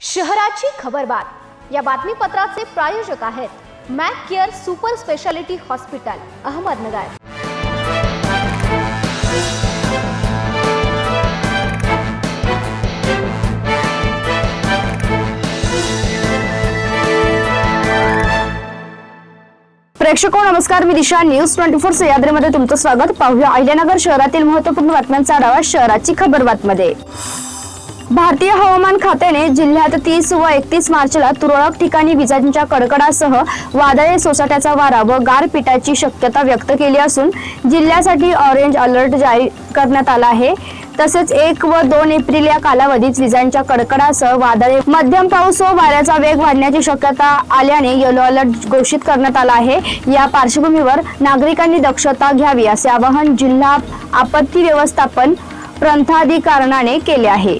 शहराची खबरबात या बातमीपत्राचे प्रायोजक आहेत Mac Care super speciality hospital Ahmednagar. प्रेक्षको नमस्कार, मी दिशा न्यूज 24 सह्याद्रीमध्ये तुमचं स्वागत। पाहूया अहिल्यानगर शहरातील महत्त्वपूर्ण बातम्यांचा आढावा शहराची खबरबातमध्ये। भारतीय हवामान खात्याने जिल्ह्यात 30 व 31 मार्चला तुरळक ठिकाणी विजांच्या कडकडासह वादळी सोसाट्याचा वारा व गारपिटाची शक्यता व्यक्त केली असून जिल्ह्यासाठी ऑरेंज अलर्ट जारी करण्यात आला आहे। तसेच 1 व 2 एप्रिल या कालावधीत विजांच्या कडकडासह वादळी मध्यम पाऊस व वाऱ्याचा वेग वाढण्याची शक्यता आल्याने येलो अलर्ट घोषित करण्यात आला आहे। या पार्श्वभूमीवर नागरिकांनी दक्षता घ्यावी असे आवाहन जिल्हा आपत्ती व्यवस्थापन प्राधिकरणाने केले आहे।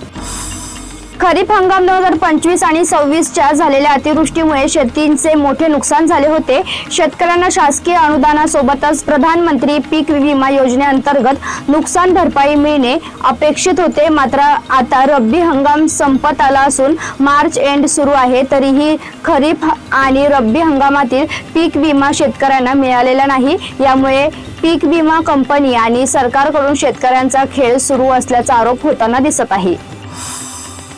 खरीप हंगाम 2025 आणि 26च्या झालेल्या अतिवृष्टीमुळे शेतीचे मोठे नुकसान झाले होते। शेतकऱ्यांना शासकीय अनुदानासोबतच प्रधानमंत्री पीक विमा योजनेअंतर्गत नुकसान भरपाई मिळणे अपेक्षित होते। मात्र आता रब्बी हंगाम संपत आला असून मार्च एंड सुरू आहे, तरीही खरीप आणि रब्बी हंगामातील पीक विमा शेतकऱ्यांना मिळालेला नाही। यामुळे पीक विमा कंपनी आणि सरकारकडून शेतकऱ्यांचा खेळ सुरू असल्याचा आरोप होताना दिसत आहे।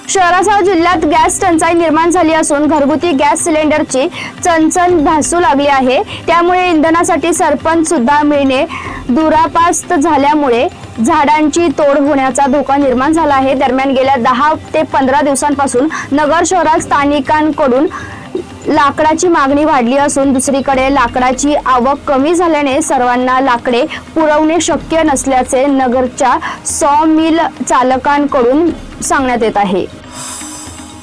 शहरासह जिल्ह्यात गॅस टंचाई निर्माण झाली असून घरगुती गॅस सिलेंडरची चणचण भासू लागली आहे। त्यामुळे इंधनासाठी सरपंच सुद्धा मिळणे दुरापास्त झाल्यामुळे झाडांची तोड होण्याचा धोका निर्माण झाला आहे। दरम्यान गेल्या 10 ते 15 दिवसांपासून नगर शहरात स्थानिकांकडून लाकडाची मागणी वाढली असून दुसरीकडे लाकडाची आवक कमी झाल्याने सर्वांना लाकडे पुरवणे शक्य नसल्याचे नगरच्या सॉ मिल चालकांकडून सांगण्यात येत आहे।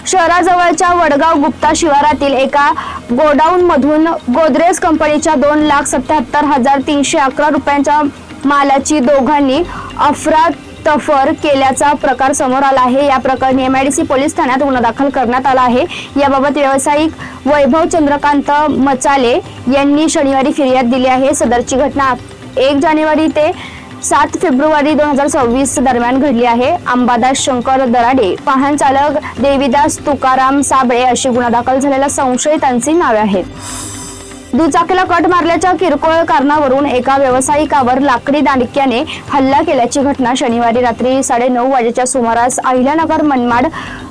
शहराजवळच्या वडगाव गुप्ता शिवारातील एका गोडाऊन मधून गोदरेज कंपनीच्या 2,77,311 रुपयांच्या मालाची दोघांनी अफरातफर केल्याचा प्रकार समोर आला आहे। या प्रकरणी MIDC पोलीस ठाण्यात गुन्हा दाखल करण्यात आला आहे। याबाबत व्यावसायिक वैभव चंद्रकांत मचाले यांनी शनिवारी फिर्याद दिली आहे। सदरची घटना 1 जानेवारी ते 7 फेब्रुवारी 2026 दरम्यान घडली आहे। अंबादास शंकर दराडे, वाहन चालक देवीदास तुकाराम साबळे अशी गुन्हा दाखल झालेल्या संशयितांची नावे आहेत। दुचाकीला कट मारल्याच्या किरकोळ कारणावरून एका व्यावसायिकावर लाकडी दांडक्याने हल्ला केल्याची घटना शनिवारी रात्री 9:30 वाजेच्या सुमारास अहिल्यानगर मनमाड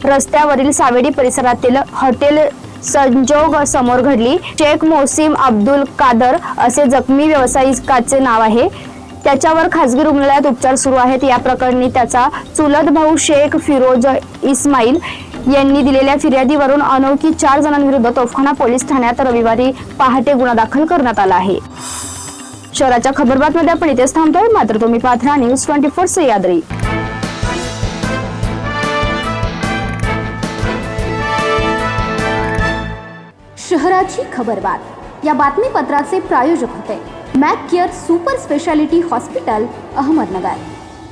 रस्त्यावरील सावेडी परिसरातील हॉटेल संजोग समोर घडली। शेख मोहसिम अब्दुल कादर असे जखमी व्यावसायिकाचे नाव आहे। त्याच्यावर खासगी रुग्णालयात उपचार सुरू आहेत। या प्रकरणी त्याचा चुलत भाऊ शेख फिरोज इस्माईल यांनी दिलेल्या फिर्यादीवरून अनोळखी 4 जणांविरुद्ध तोफखाना पोलीस ठाण्यात रविवारी पहाटे गुन्हा दाखल करण्यात आला आहे। शहराच्या खबरबातमध्ये आपण इथेच थांबतोय, मात्र तुम्ही पाहत राहा न्यूज 24 सह्याद्री। शहराची खबरबात या बातमीपत्राचे प्रायोजक होते Mac Care super speciality hospital Ahmednagar.